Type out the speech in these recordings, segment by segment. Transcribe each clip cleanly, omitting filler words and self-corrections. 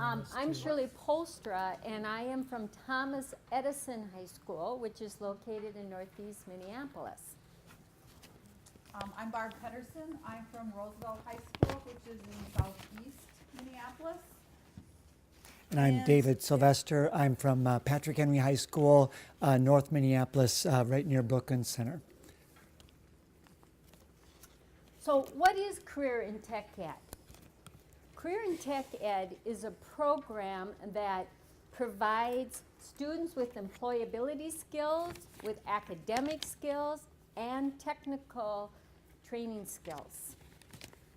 I'm Shirley Poelstra, and I am from Thomas Edison High School, which is located in Northeast Minneapolis. I'm Barb Pederson. I'm from Roosevelt High School, which is in Southeast Minneapolis. And I'm David Sylvestre. I'm from Patrick Henry High School, North Minneapolis, right near Brooklyn Center. So what is Career in Tech Ed? Career in Tech Ed is a program that provides students with employability skills, with academic skills, and technical training skills.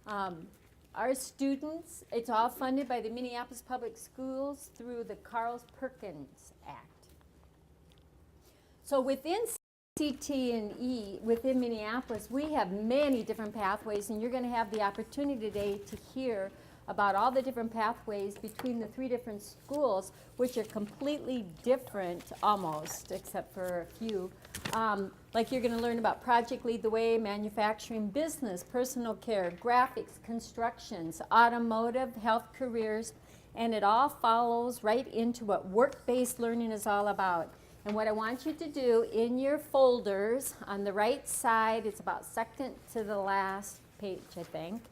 Our students, it's all funded by the Minneapolis Public Schools through the Carl Perkins Act. So within CTE, within Minneapolis, we have many different pathways, and you're going to have the opportunity today to hear about all the different pathways between the three different schools, which are completely different almost, except for a few. Like you're going to learn about Project Lead the Way, manufacturing, business, personal care, graphics, constructions, automotive, health careers, and it all follows right into what work-based learning is all about. And what I want you to do in your folders, on the right side, it's about second to the last page, I think,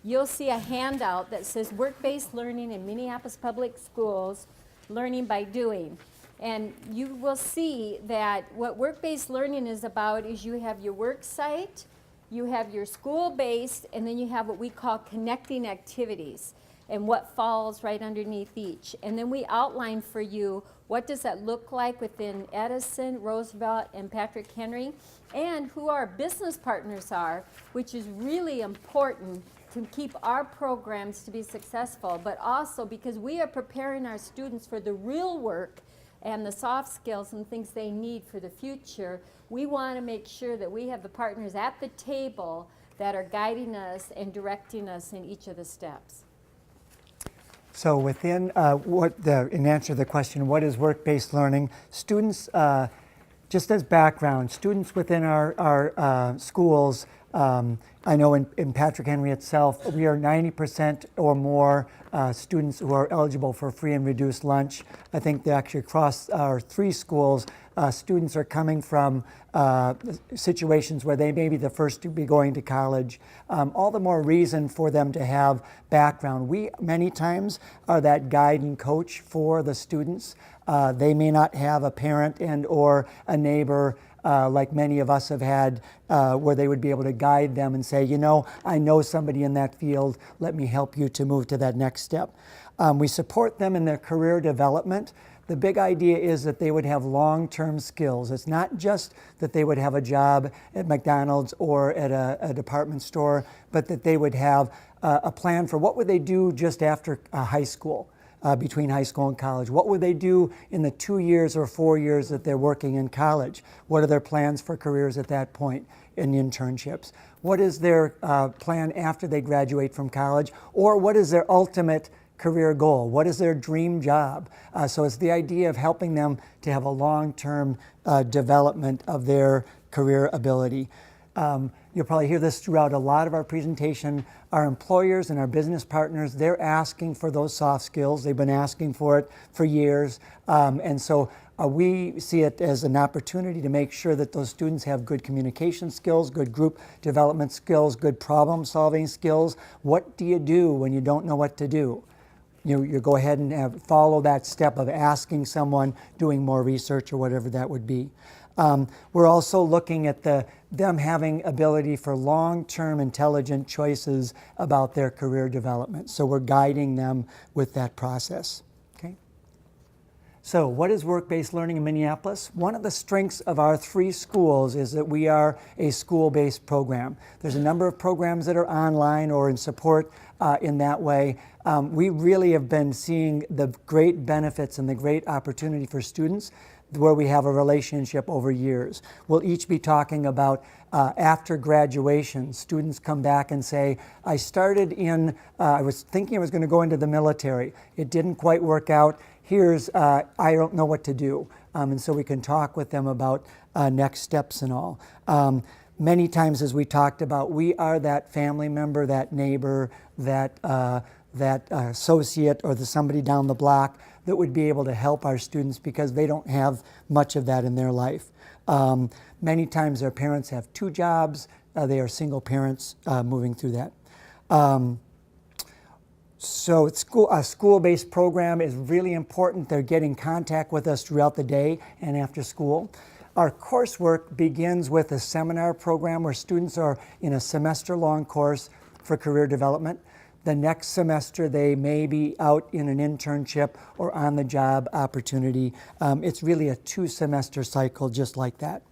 you'll see a handout that says Work-Based Learning in Minneapolis Public Schools, Learning by Doing. And you will see that what work-based learning is about is you have your work site, you have your school-based, and then you have what we call connecting activities and what falls right underneath each. And then we outline for you what does that look like within Edison, Roosevelt, and Patrick Henry, and who our business partners are, which is really important to keep our programs to be successful, but also because we are preparing our students for the real work and the soft skills and things they need for the future. We want to make sure that we have the partners at the table that are guiding us and directing us in each of the steps. So within in answer to the question, what is work-based learning? Students, just as background, students within our schools, I know in Patrick Henry itself, we are 90% or more students who are eligible for free and reduced lunch. I think that actually across our three schools, students are coming from situations where they may be the first to be going to college. All the more reason for them to have background. We many times are that guide and coach for the students. They may not have a parent and or a neighbor like many of us have had, where they would be able to guide them and say, you know, I know somebody in that field, let me help you to move to that next step. We support them in their career development. The big idea is that they would have long-term skills. It's not just that they would have a job at McDonald's or at a department store, but that they would have a plan for what would they do just after high school. Between high school and college. What would they do in the 2 years or 4 years that they're working in college? What are their plans for careers at that point in internships? What is their plan after they graduate from college? Or what is their ultimate career goal? What is their dream job? So it's the idea of helping them to have a long-term development of their career ability. You'll probably hear this throughout a lot of our presentation. Our employers and our business partners, they're asking for those soft skills. They've been asking for it for years. And so we see it as an opportunity to make sure that those students have good communication skills, good group development skills, good problem solving skills. What do you do when you don't know what to do? You go ahead and follow that step of asking someone, doing more research or whatever that would be. We're also looking at them having ability for long-term intelligent choices about their career development. So we're guiding them with that process. Okay. So what is work-based learning in Minneapolis? One of the strengths of our three schools is that we are a school-based program. There's a number of programs that are online or in support in that way. We really have been seeing the great benefits and the great opportunity for students where we have a relationship over years. We'll each be talking about after graduation, students come back and say, I started in, I was thinking I was going to go into the military. It didn't quite work out. Here's, I don't know what to do. And so we can talk with them about next steps and all. Many times, as we talked about, we are that family member, that neighbor, that that associate or the somebody down the block that would be able to help our students because they don't have much of that in their life. Many times their parents have 2 jobs. They are single parents moving through that. So a school-based program is really important. They're getting contact with us throughout the day and after school. Our coursework begins with a seminar program where students are in a semester-long course for career development. The next semester, they may be out in an internship or on-the-job opportunity. It's really a 2-semester cycle just like that.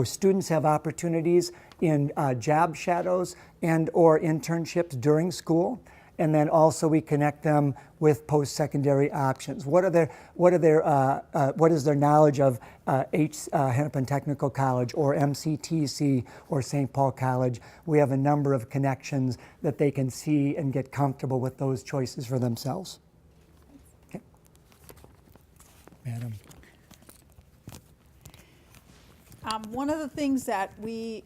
Students have opportunities in job shadows and or internships during school. And then also we connect them with post-secondary options. What is their knowledge of Hennepin Technical College or MCTC or St. Paul College? We have a number of connections that they can see and get comfortable with those choices for themselves. Okay. Madam. One of the things that we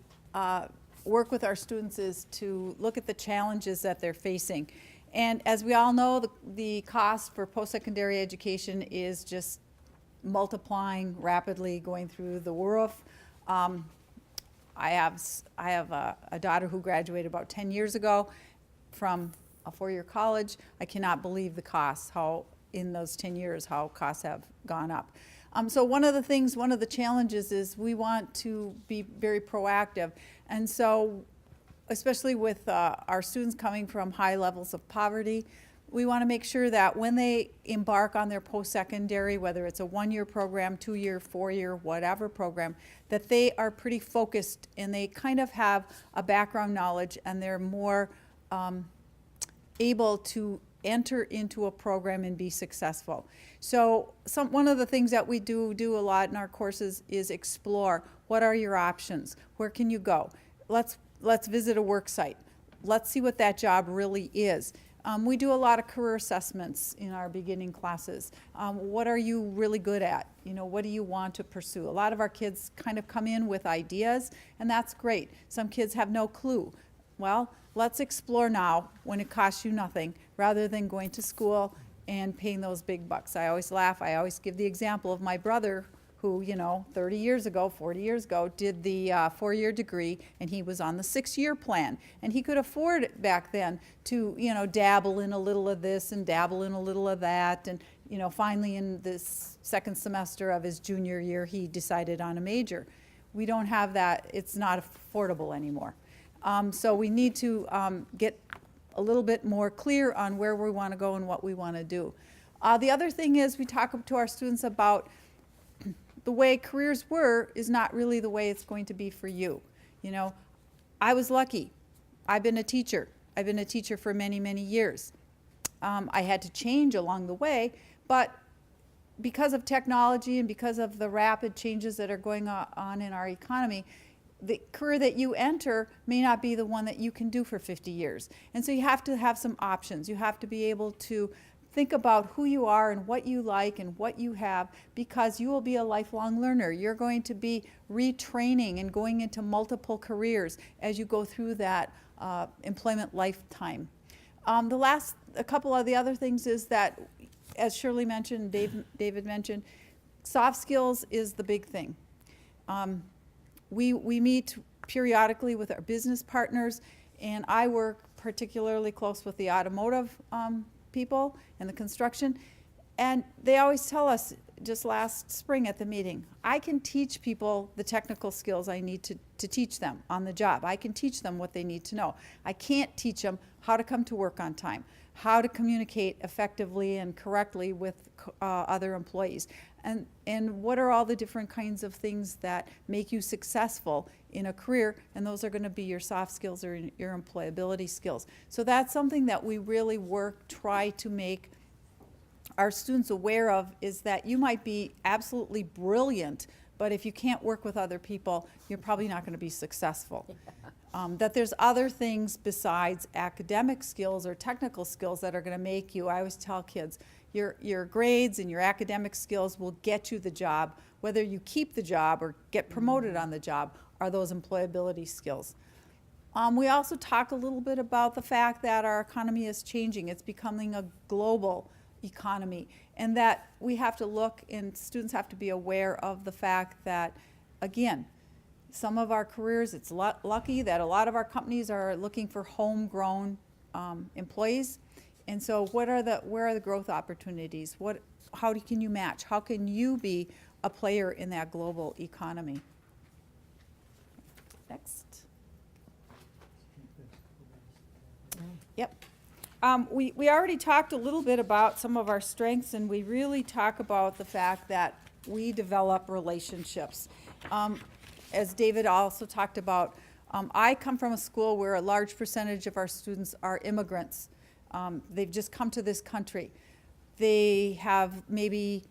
work with our students is to look at the challenges that they're facing. And as we all know, the cost for post-secondary education is just multiplying rapidly, going through the roof. I have a daughter who graduated about 10 years ago from a 4-year college. I cannot believe the costs, how in those 10 years, how costs have gone up. So one of the challenges is we want to be very proactive. And so, especially with our students coming from high levels of poverty, we want to make sure that when they embark on their post-secondary, whether it's a 1-year program, 2-year, 4-year, whatever program, that they are pretty focused and they kind of have a background knowledge and they're more able to enter into a program and be successful. So one of the things that we do a lot in our courses is explore. What are your options? Where can you go? Let's visit a work site. Let's see what that job really is. We do a lot of career assessments in our beginning classes. What are you really good at? What do you want to pursue? A lot of our kids kind of come in with ideas, and that's great. Some kids have no clue. Well, let's explore now when it costs you nothing, rather than going to school and paying those big bucks. I always laugh. I always give the example of my brother who, 30 years ago, 40 years ago, did the 4-year degree, and he was on the 6-year plan. And he could afford it back then to, dabble in a little of this and dabble in a little of that. And, finally in this 2nd semester of his junior year, he decided on a major. We don't have that. It's not affordable anymore. So we need to get a little bit more clear on where we want to go and what we want to do. The other thing is we talk to our students about the way careers were is not really the way it's going to be for you. I was lucky. I've been a teacher. I've been a teacher for many, many years. I had to change along the way, but because of technology and because of the rapid changes that are going on in our economy, the career that you enter may not be the one that you can do for 50 years. And so you have to have some options. You have to be able to think about who you are and what you like and what you have, because you will be a lifelong learner. You're going to be retraining and going into multiple careers as you go through that employment lifetime. A couple of the other things is that, as Shirley mentioned, David mentioned, soft skills is the big thing. We meet periodically with our business partners, and I work particularly close with the automotive people and the construction, and they always tell us, just last spring at the meeting, I can teach people the technical skills I need to teach them on the job. I can teach them what they need to know. I can't teach them how to come to work on time, how to communicate effectively and correctly with other employees, and what are all the different kinds of things that make you successful in a career, and those are going to be your soft skills or your employability skills. So that's something that we really try to make our students aware of, is that you might be absolutely brilliant, but if you can't work with other people, you're probably not going to be successful. That there's other things besides academic skills or technical skills that are going to make you. I always tell kids, your grades and your academic skills will get you the job. Whether you keep the job or get promoted on the job are those employability skills. We also talk a little bit about the fact that our economy is changing. It's becoming a global economy, and that we have to look, and students have to be aware of the fact that, again, some of our careers, it's lucky that a lot of our companies are looking for homegrown employees. And so where are the growth opportunities? How can you match? How can you be a player in that global economy? Next. Yep. We already talked a little bit about some of our strengths, and we really talk about the fact that we develop relationships. As David also talked about, I come from a school where a large percentage of our students are immigrants. They've just come to this country. They have maybe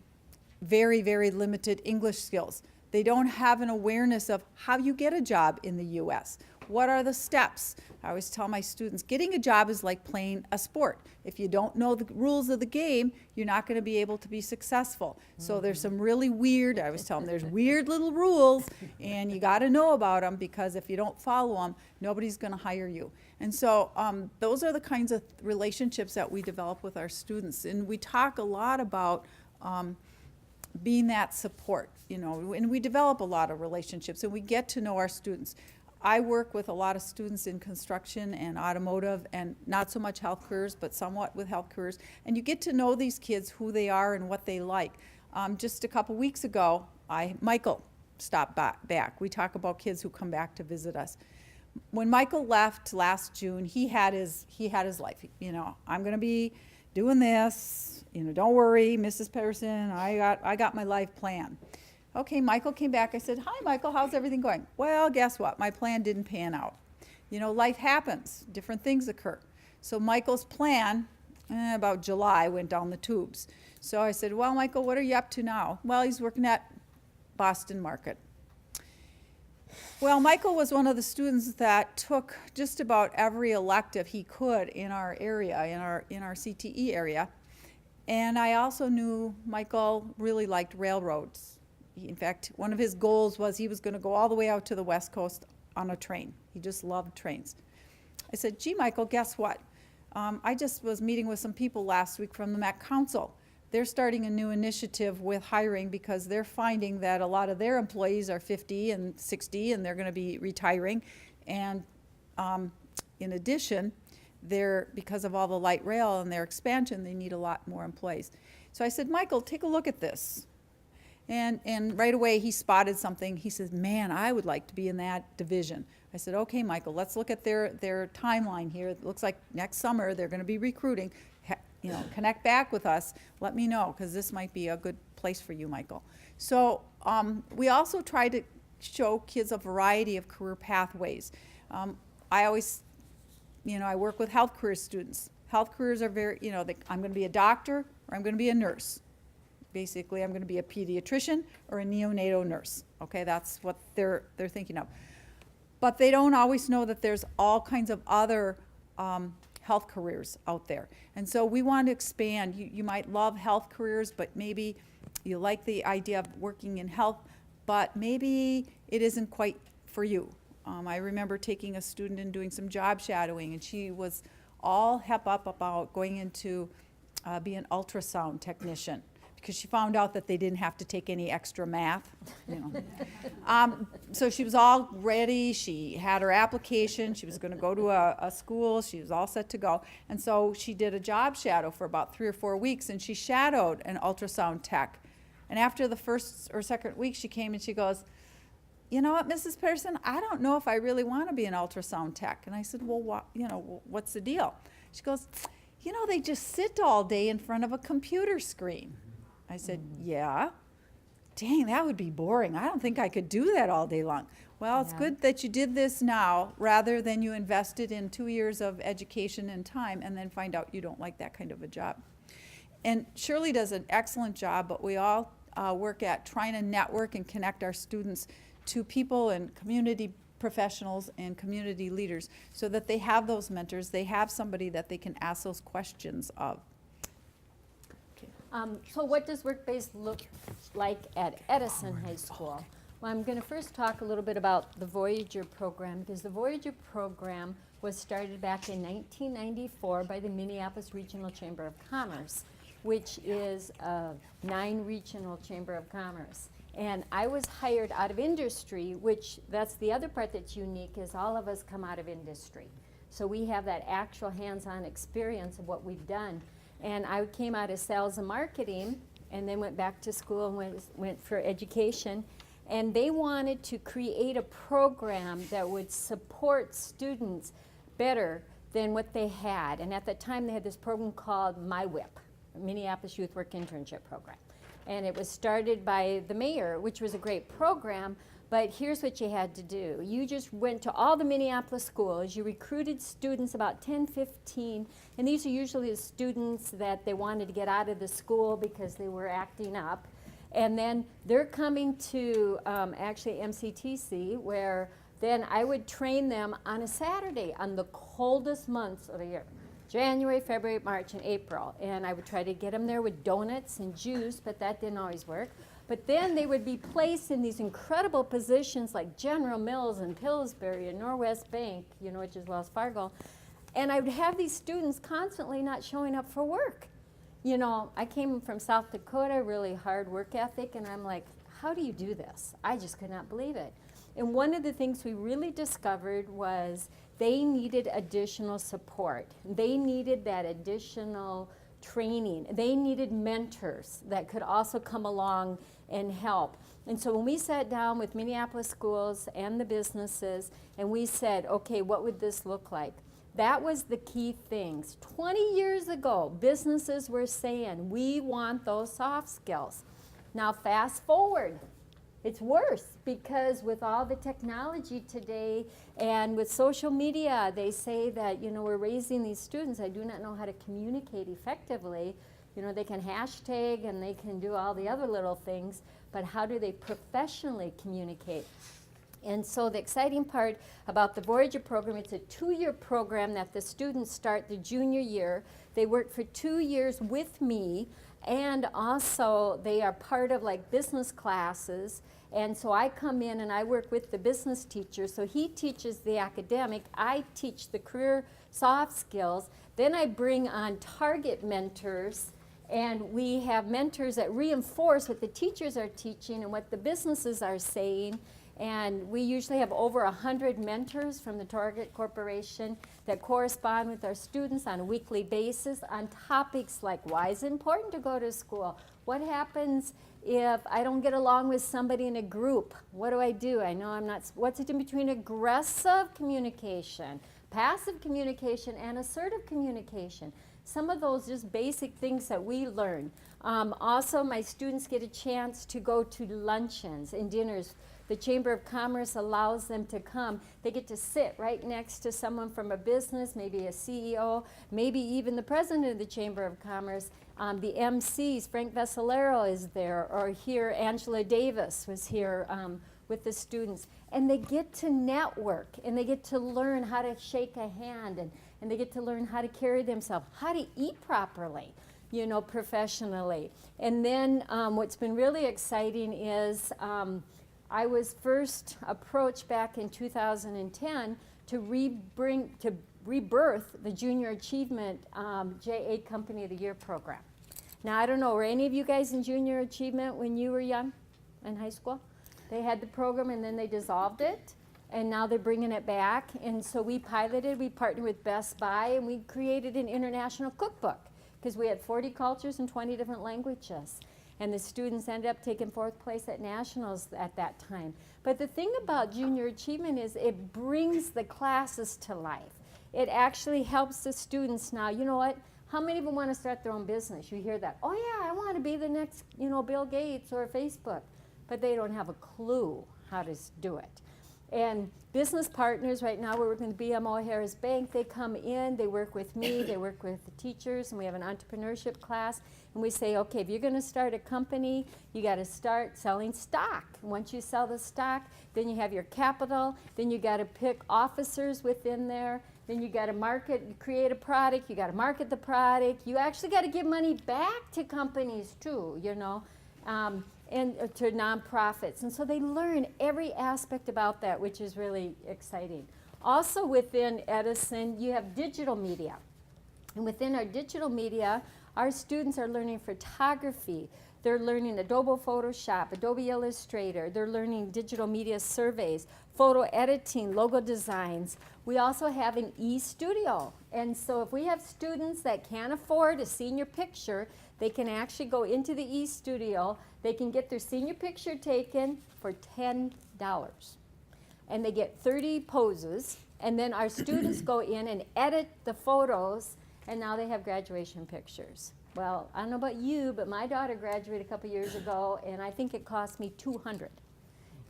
very, very limited English skills. They don't have an awareness of how you get a job in the US. What are the steps? I always tell my students, getting a job is like playing a sport. If you don't know the rules of the game, you're not going to be able to be successful. So there's some really weird, I always tell them, there's weird little rules, and you got to know about them, because if you don't follow them, nobody's going to hire you. And so those are the kinds of relationships that we develop with our students. And we talk a lot about being that support, and we develop a lot of relationships, and we get to know our students. I work with a lot of students in construction and automotive, and not so much health careers, but somewhat with health careers. And you get to know these kids, who they are and what they like. Just a couple weeks ago, Michael stopped back. We talk about kids who come back to visit us. When Michael left last June, he had his life. I'm going to be doing this. Don't worry, Mrs. Pederson. I got my life plan. Okay, Michael came back. I said, "Hi, Michael. How's everything going?" "Well, guess what? My plan didn't pan out." Life happens. Different things occur. So Michael's plan, about July, went down the tubes. So I said, "Well, Michael, what are you up to now?" "Well, he's working at Boston Market." Well, Michael was one of the students that took just about every elective he could in our area, in our CTE area. And I also knew Michael really liked railroads. In fact, one of his goals was he was going to go all the way out to the West Coast on a train. He just loved trains. I said, "Gee, Michael, guess what? I just was meeting with some people last week from the Met Council. They're starting a new initiative with hiring, because they're finding that a lot of their employees are 50 and 60, and they're going to be retiring. And in addition, because of all the light rail and their expansion, they need a lot more employees." So I said, "Michael, take a look at this." And right away he spotted something. He says, "Man, I would like to be in that division." I said, "Okay, Michael, let's look at their timeline here. It looks like next summer they're going to be recruiting. Connect back with us. Let me know, because this might be a good place for you, Michael." So we also try to show kids a variety of career pathways. I always, I work with health career students. Health careers are very, I'm going to be a doctor or I'm going to be a nurse. Basically, I'm going to be a pediatrician or a neonatal nurse. Okay, that's what they're thinking of. But they don't always know that there's all kinds of other health careers out there. And so we want to expand. You might love health careers, but maybe you like the idea of working in health, but maybe it isn't quite for you. I remember taking a student and doing some job shadowing, and she was all hep up about going into be an ultrasound technician, because she found out that they didn't have to take any extra math. So she was all ready. She had her application. She was going to go to a school. She was all set to go. And so she did a job shadow for about 3 or 4 weeks, and she shadowed an ultrasound tech. And after the first or second week, she came and she goes, "You know what, Mrs. Pederson, I don't know if I really want to be an ultrasound tech." And I said, "Well, what's the deal?" She goes, "They just sit all day in front of a computer screen." I said, "Yeah." "Dang, that would be boring. I don't think I could do that all day long." "Well, it's good that you did this now, rather than you invested in 2 years of education and time and then find out you don't like that kind of a job." And Shirley does an excellent job, but we all work at trying to network and connect our students to people and community professionals and community leaders, so that they have those mentors. They have somebody that they can ask those questions of. So what does work-based look like at Edison High School? Well, I'm going to first talk a little bit about the Voyager program, because the Voyager program was started back in 1994 by the Minneapolis Regional Chamber of Commerce, which is a 9-regional chamber of commerce. And I was hired out of industry, which that's the other part that's unique, is all of us come out of industry. So we have that actual hands-on experience of what we've done. And I came out of sales and marketing, and then went back to school and went for education. And they wanted to create a program that would support students better than what they had. And at the time, they had this program called MyWhip, Minneapolis Youth Work Internship Program. And it was started by the mayor, which was a great program, but here's what you had to do. You just went to all the Minneapolis schools, you recruited students, about 10, 15, and these are usually the students that they wanted to get out of the school because they were acting up. And then they're coming to actually MCTC, where then I would train them on a Saturday on the coldest months of the year. January, February, March, and April. And I would try to get them there with donuts and juice, but that didn't always work. But then they would be placed in these incredible positions like General Mills and Pillsbury and Norwest Bank, you know, which is Wells Fargo. And I would have these students constantly not showing up for work. You know, I came from South Dakota, really hard work ethic, and I'm like, how do you do this? I just could not believe it. And one of the things we really discovered was they needed additional support. They needed that additional training. They needed mentors that could also come along and help. And so when we sat down with Minneapolis schools and the businesses, and we said, okay, what would this look like? That was the key things. 20 years ago, businesses were saying, we want those soft skills. Now fast forward, it's worse, because with all the technology today and with social media, they say that, you know, we're raising these students that do not know how to communicate effectively. You know, they can hashtag and they can do all the other little things, but how do they professionally communicate? And so the exciting part about the Voyager program, it's a 2-year program that the students start the junior year. They work for 2 years with me, and also they are part of like business classes. And so I come in and I work with the business teacher. So he teaches the academic, I teach the career soft skills. Then I bring on target mentors, and we have mentors that reinforce what the teachers are teaching and what the businesses are saying. And we usually have over 100 mentors from the Target Corporation that correspond with our students on a weekly basis on topics like, why is it important to go to school? What happens if I don't get along with somebody in a group? What do I do? I know I'm not, what's it in between aggressive communication, passive communication, and assertive communication? Some of those just basic things that we learn. Also, my students get a chance to go to luncheons and dinners. The Chamber of Commerce allows them to come. They get to sit right next to someone from a business, maybe a CEO, maybe even the president of the Chamber of Commerce. The MCs, Frank Vessalero is there, or here Angela Davis was here with the students. And they get to network, and they get to learn how to shake a hand, and they get to learn how to carry themselves, how to eat properly, you know, professionally. And then what's been really exciting is I was first approached back in 2010 to rebirth the Junior Achievement JA Company of the Year program. Now, I don't know, were any of you guys in Junior Achievement when you were young in high school? They had the program and then they dissolved it, and now they're bringing it back. And so we piloted, we partnered with Best Buy, and we created an international cookbook because we had 40 cultures and 20 different languages. And the students ended up taking 4th place at nationals at that time. But the thing about Junior Achievement is it brings the classes to life. It actually helps the students now. You know what? How many of them want to start their own business? You hear that, oh yeah, I want to be the next, you know, Bill Gates or Facebook. But they don't have a clue how to do it. And business partners, right now we're working with BMO Harris Bank. They come in, they work with me, they work with the teachers, and we have an entrepreneurship class. And we say, okay, if you're going to start a company, you got to start selling stock. Once you sell the stock, then you have your capital, then you got to pick officers within there, then you got to market, create a product, you got to market the product. You actually got to give money back to companies too, you know. and to nonprofits. And so they learn every aspect about that, which is really exciting. Also within Edison, you have digital media. And within our digital media, our students are learning photography. They're learning Adobe Photoshop, Adobe Illustrator. They're learning digital media surveys, photo editing, logo designs. We also have an e-studio. And so if we have students that can't afford a senior picture, they can actually go into the e-studio. They can get their senior picture taken for $10. And they get 30 poses. And then our students go in and edit the photos, and now they have graduation pictures. Well, I don't know about you, but my daughter graduated a couple years ago, and I think it cost me $200.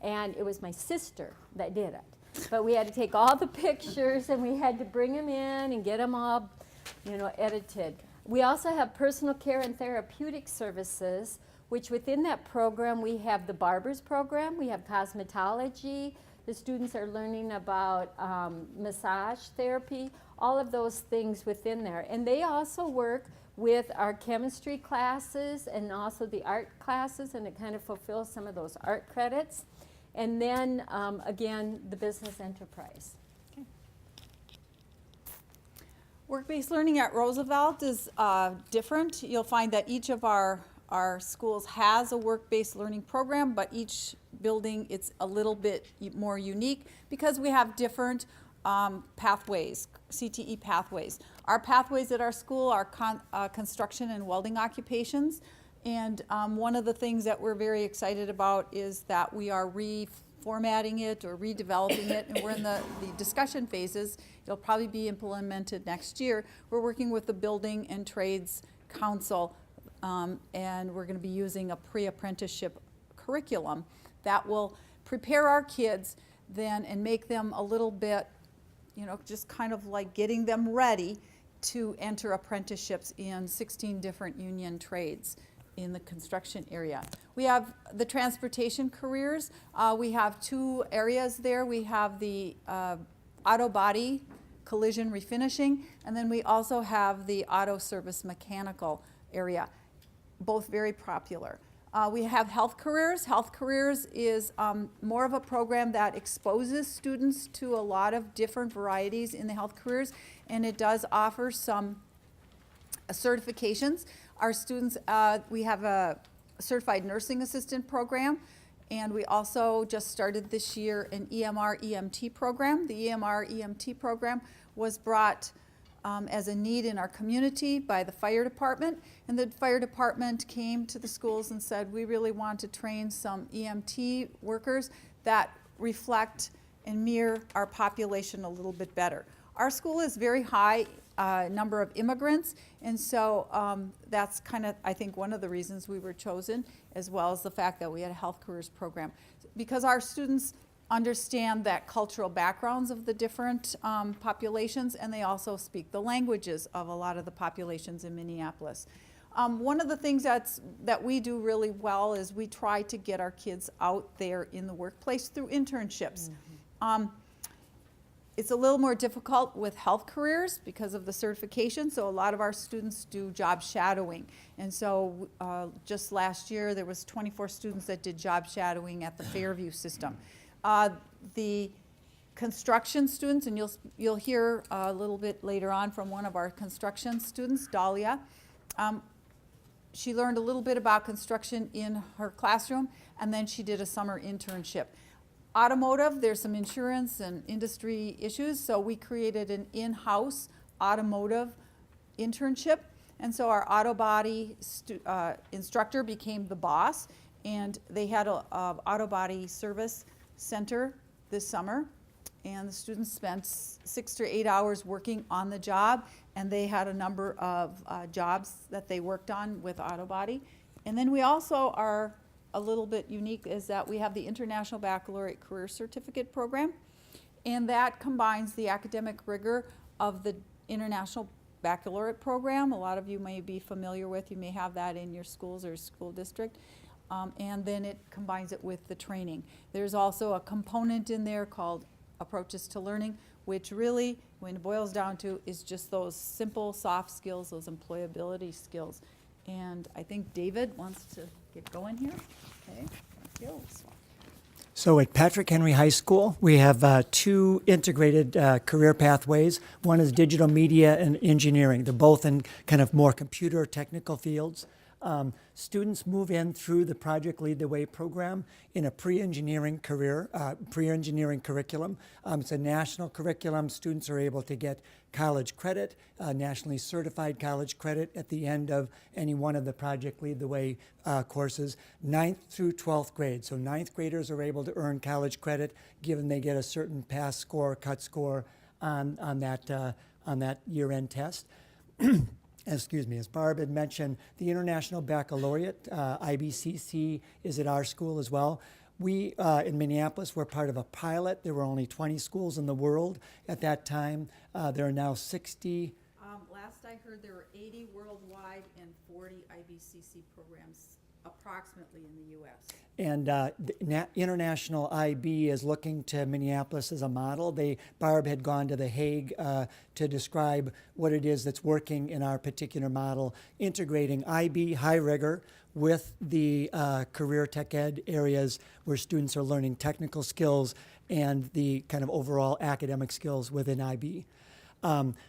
And it was my sister that did it. But we had to take all the pictures, and we had to bring them in and get them all, edited. We also have personal care and therapeutic services, which within that program, we have the barber's program, we have cosmetology, the students are learning about massage therapy, all of those things within there. And they also work with our chemistry classes and also the art classes, and it kind of fulfills some of those art credits. And then, again, the business enterprise. Okay. Work-based learning at Roosevelt is different. You'll find that each of our schools has a work-based learning program, but each building, it's a little bit more unique because we have different pathways, CTE pathways. Our pathways at our school are construction and welding occupations. And one of the things that we're very excited about is that we are reformatting it or redeveloping it, and we're in the discussion phases. It'll probably be implemented next year. We're working with the Building and Trades Council, and we're going to be using a pre-apprenticeship curriculum that will prepare our kids then and make them a little bit, just kind of like getting them ready to enter apprenticeships in 16 different union trades in the construction area. We have the transportation careers. We have two areas there. We have the auto body collision refinishing, and then we also have the auto service mechanical area, both very popular. We have health careers. Health careers is more of a program that exposes students to a lot of different varieties in the health careers, and it does offer some certifications. Our students, we have a certified nursing assistant program, and we also just started this year an EMR EMT program. The EMR EMT program was brought as a need in our community by the fire department, and the fire department came to the schools and said, we really want to train some EMT workers that reflect and mirror our population a little bit better. Our school is very high number of immigrants, and so that's kind of, I think, one of the reasons we were chosen, as well as the fact that we had a health careers program. Because our students understand that cultural backgrounds of the different populations, and they also speak the languages of a lot of the populations in Minneapolis. One of the things that we do really well is we try to get our kids out there in the workplace through internships. Mm-hmm. It's a little more difficult with health careers because of the certification, so a lot of our students do job shadowing. And so just last year there was 24 students that did job shadowing at the Fairview system. The construction students, and you'll hear a little bit later on from one of our construction students, Dahlia. She learned a little bit about construction in her classroom, and then she did a summer internship. Automotive, there's some insurance and industry issues, so we created an in-house automotive internship, and so our auto body instructor became the boss, and they had a auto body service center this summer, and the students spent 6 to 8 hours working on the job, and they had a number of jobs that they worked on with auto body. And then we also are a little bit unique is that we have the International Baccalaureate Career Certificate Program, and that combines the academic rigor of the International Baccalaureate Program. A lot of you may be familiar with, you may have that in your schools or school district, and then it combines it with the training. There's also a component in there called Approaches to Learning, which really, when it boils down to, is just those simple soft skills, those employability skills. And I think David wants to get going here. Okay, thank you. So at Patrick Henry High School, we have two integrated career pathways. One is digital media and engineering. They're both in kind of more computer technical fields. Students move in through the Project Lead the Way program in a pre-engineering curriculum. It's a national curriculum. Students are able to get college credit, nationally certified college credit at the end of any one of the Project Lead the Way courses, 9th through 12th grade. So 9th graders are able to earn college credit given they get a certain pass score, cut score on that year-end test. Excuse me, as Barb had mentioned, the International Baccalaureate, IBCC, is at our school as well. We, in Minneapolis, were part of a pilot. There were only 20 schools in the world at that time. There are now 60. Last I heard, there were 80 worldwide and 40 IBCC programs approximately in the U.S. And the International IB is looking to Minneapolis as a model. Barb had gone to The Hague to describe what it is that's working in our particular model, integrating IB, high rigor, with the career tech ed areas where students are learning technical skills and the kind of overall academic skills within IB.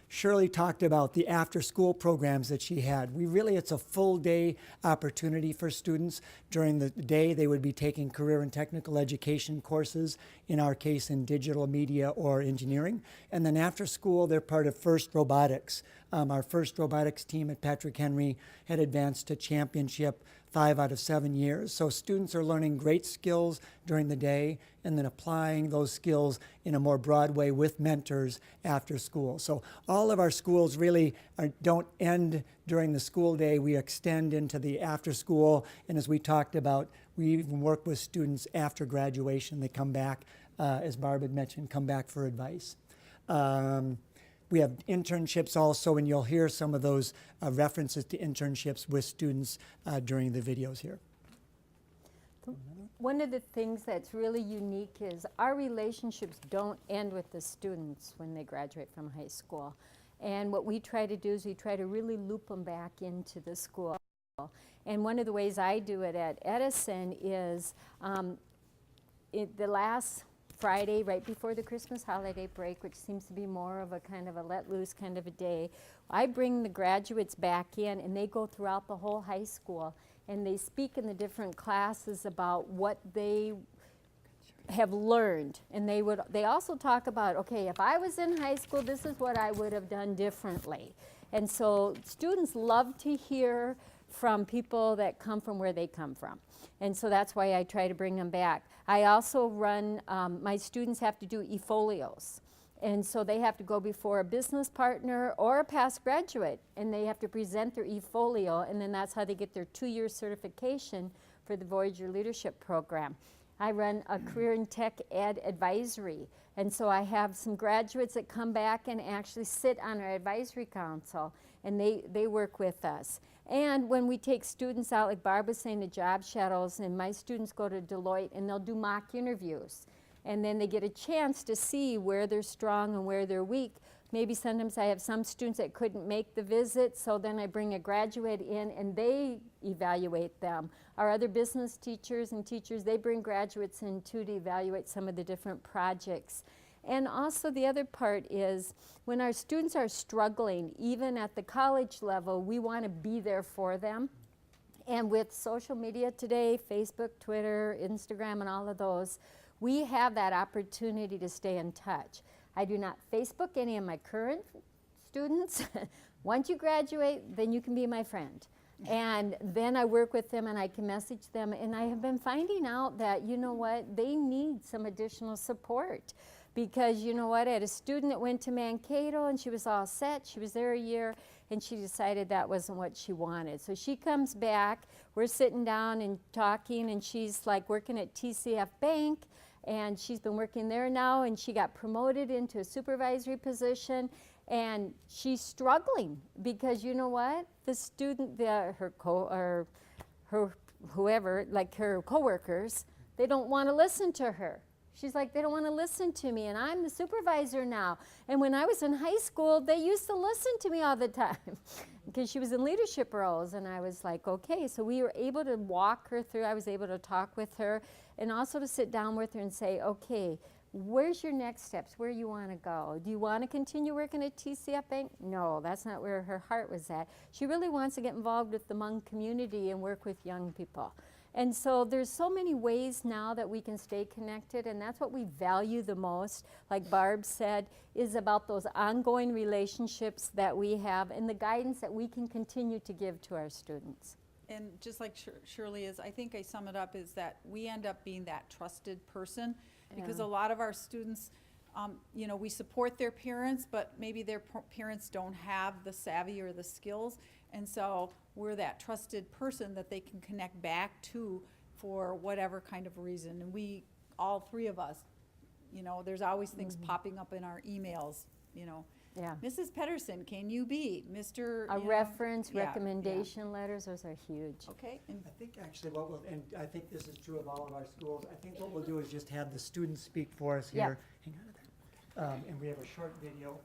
Shirley talked about the after-school programs that she had. It's a full-day opportunity for students. During the day, they would be taking career and technical education courses, in our case in digital media or engineering. And then after school, they're part of FIRST Robotics. Our FIRST Robotics team at Patrick Henry had advanced to championship 5 out of 7 years. So students are learning great skills during the day and then applying those skills in a more broad way with mentors after school. So all of our schools really don't end during the school day. We extend into the after school, and as we talked about, we even work with students after graduation. They come back, as Barb had mentioned, come back for advice. We have internships also, and you'll hear some of those references to internships with students during the videos here. One of the things that's really unique is our relationships don't end with the students when they graduate from high school. And what we try to do is we try to really loop them back into the school. And one of the ways I do it at Edison is the last Friday, right before the Christmas holiday break, which seems to be more of a kind of a let loose kind of a day, I bring the graduates back in and they go throughout the whole high school and they speak in the different classes about what they have learned. And they also talk about, okay, if I was in high school, this is what I would have done differently. And so students love to hear from people that come from where they come from. And so that's why I try to bring them back. I also run, my students have to do e-folios. And so they have to go before a business partner or a past graduate, and they have to present their e-folio, and then that's how they get their 2-year certification for the Voyager Leadership Program. I run a career and tech ed advisory, and so I have some graduates that come back and actually sit on our advisory council, and they work with us. And when we take students out, like Barb was saying, to job shadows, and my students go to Deloitte and they'll do mock interviews. And then they get a chance to see where they're strong and where they're weak. Maybe sometimes I have some students that couldn't make the visit, so then I bring a graduate in and they evaluate them. Our other business teachers and teachers, they bring graduates in too to evaluate some of the different projects. And also the other part is when our students are struggling, even at the college level, we want to be there for them. And with social media today, Facebook, Twitter, Instagram, and all of those, we have that opportunity to stay in touch. I do not Facebook any of my current students. Once you graduate, then you can be my friend. And then I work with them and I can message them. And I have been finding out that, you know what, they need some additional support. Because, you know what, I had a student that went to Mankato and she was all set. She was there a year and she decided that wasn't what she wanted. So she comes back, we're sitting down and talking, and she's like working at TCF Bank, and she's been working there now, and she got promoted into a supervisory position, and she's struggling because, you know what, the student, her coworkers, they don't want to listen to her. She's like, they don't want to listen to me, and I'm the supervisor now. And when I was in high school, they used to listen to me all the time. because she was in leadership roles, and I was like, okay. So we were able to walk her through. I was able to talk with her and also to sit down with her and say, okay, where's your next steps? Where you want to go? Do you want to continue working at TCF Bank? No, that's not where her heart was at. She really wants to get involved with the Hmong community and work with young people. And so there's so many ways now that we can stay connected, and that's what we value the most, like Barb said, is about those ongoing relationships that we have and the guidance that we can continue to give to our students. And just like Shirley is, I think I sum it up is that we end up being that trusted person, because a lot of our students, you know, we support their parents, but maybe their parents don't have the savvy or the skills, and so we're that trusted person that they can connect back to for whatever kind of reason. And we, all three of us, you know, there's always things popping up in our emails, you know. Yeah. Mrs. Pederson, can you be Mr. A you know? reference, Yeah, recommendation letters, those are huge. Okay. And I think actually what we'll, and I think this is true of all of our schools, I think what we'll do is just have the students speak for us here. Hang on to that. And we have a short video.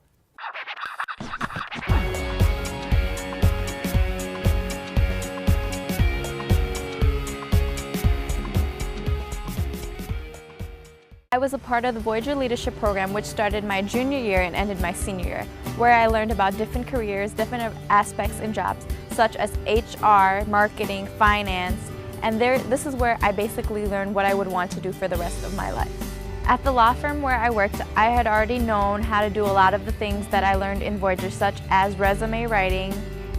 I was a part of the Voyager Leadership Program, which started my junior year and ended my senior year, where I learned about different careers, different aspects in jobs, such as HR, marketing, finance, and this is where I basically learned what I would want to do for the rest of my life. At the law firm where I worked, I had already known how to do a lot of the things that I learned in Voyager, such as resume writing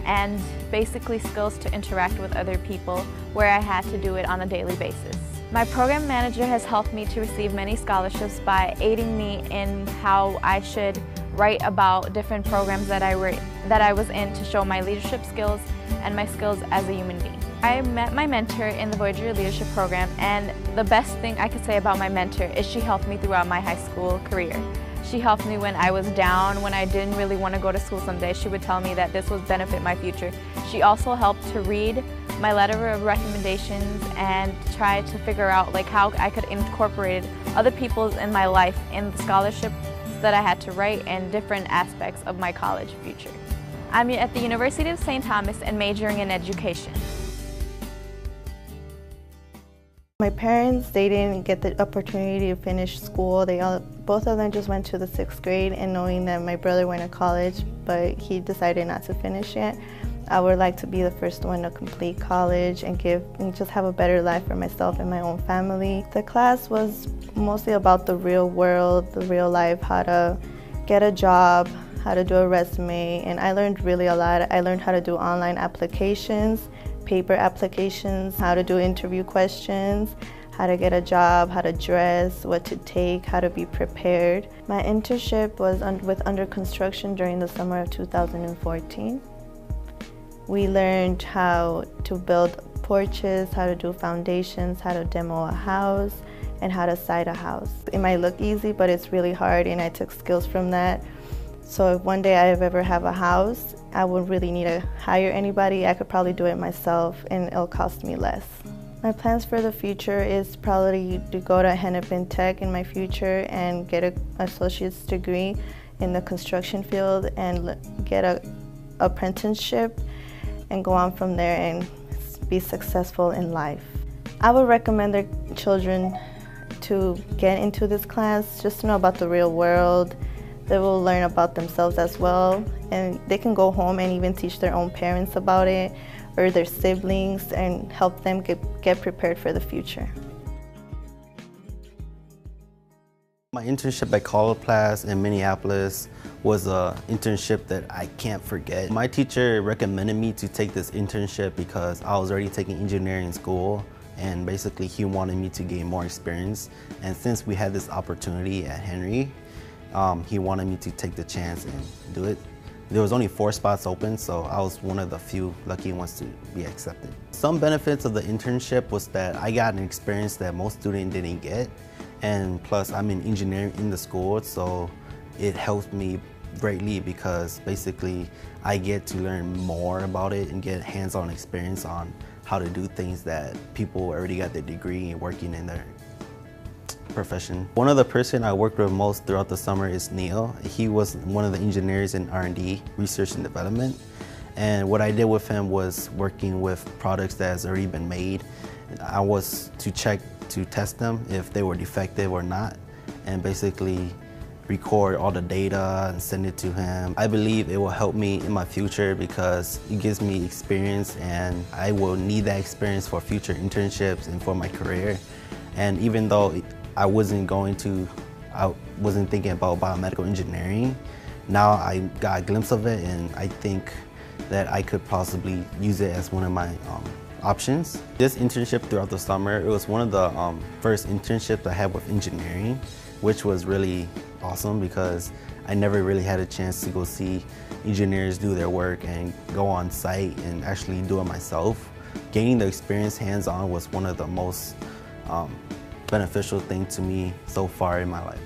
and basically skills to interact with other people, where I had to do it on a daily basis. My program manager has helped me to receive many scholarships by aiding me in how I should write about different programs that I was in to show my leadership skills and my skills as a human being. I met my mentor in the Voyager Leadership Program, and the best thing I could say about my mentor is she helped me throughout my high school career. She helped me when I was down, when I didn't really want to go to school some days. She would tell me that this would benefit my future. She also helped to read my letter of recommendations and try to figure out like how I could incorporate other people's in my life in the scholarships that I had to write and different aspects of my college future. I'm at the University of St. Thomas and majoring in education. My parents, they didn't get the opportunity to finish school. Both of them just went to the 6th grade, and knowing that my brother went to college, but he decided not to finish it, I would like to be the first one to complete college and just have a better life for myself and my own family. The class was mostly about the real world, the real life, how to get a job, how to do a resume, and I learned really a lot. I learned how to do online applications, paper applications, how to do interview questions, how to get a job, how to dress, what to take, how to be prepared. My internship was with under construction during the summer of 2014. We learned how to build porches, how to do foundations, how to demo a house, and how to site a house. It might look easy, but it's really hard, and I took skills from that. So if one day I ever have a house, I wouldn't really need to hire anybody. I could probably do it myself, and it'll cost me less. My plans for the future is probably to go to Hennepin Tech in my future and get an associate's degree in the construction field and get an apprenticeship and go on from there and be successful in life. I would recommend their children to get into this class just to know about the real world. They will learn about themselves as well, and they can go home and even teach their own parents about it or their siblings and help them get prepared for the future. My internship at Poelstra in Minneapolis was an internship that I can't forget. My teacher recommended me to take this internship because I was already taking engineering in school, and basically he wanted me to gain more experience. And since we had this opportunity at Henry, he wanted me to take the chance and do it. There was only 4 spots open, so I was one of the few lucky ones to be accepted. Some benefits of the internship was that I got an experience that most students didn't get, and plus I'm in engineering in the school, so it helped me greatly because basically I get to learn more about it and get hands-on experience on how to do things that people already got their degree and working in their profession. One of the person I worked with most throughout the summer is Neil. He was one of the engineers in R&D, research and development. And what I did with him was working with products that has already been made. I was to test them if they were defective or not, and basically record all the data and send it to him. I believe it will help me in my future because it gives me experience, and I will need that experience for future internships and for my career. And even though I wasn't thinking about biomedical engineering, now I got a glimpse of it, and I think that I could possibly use it as one of my options. This internship throughout the summer, it was one of the first internships I had with engineering, which was really awesome because I never really had a chance to go see engineers do their work and go on site and actually do it myself. Gaining the experience hands-on was one of the most beneficial things to me so far in my life.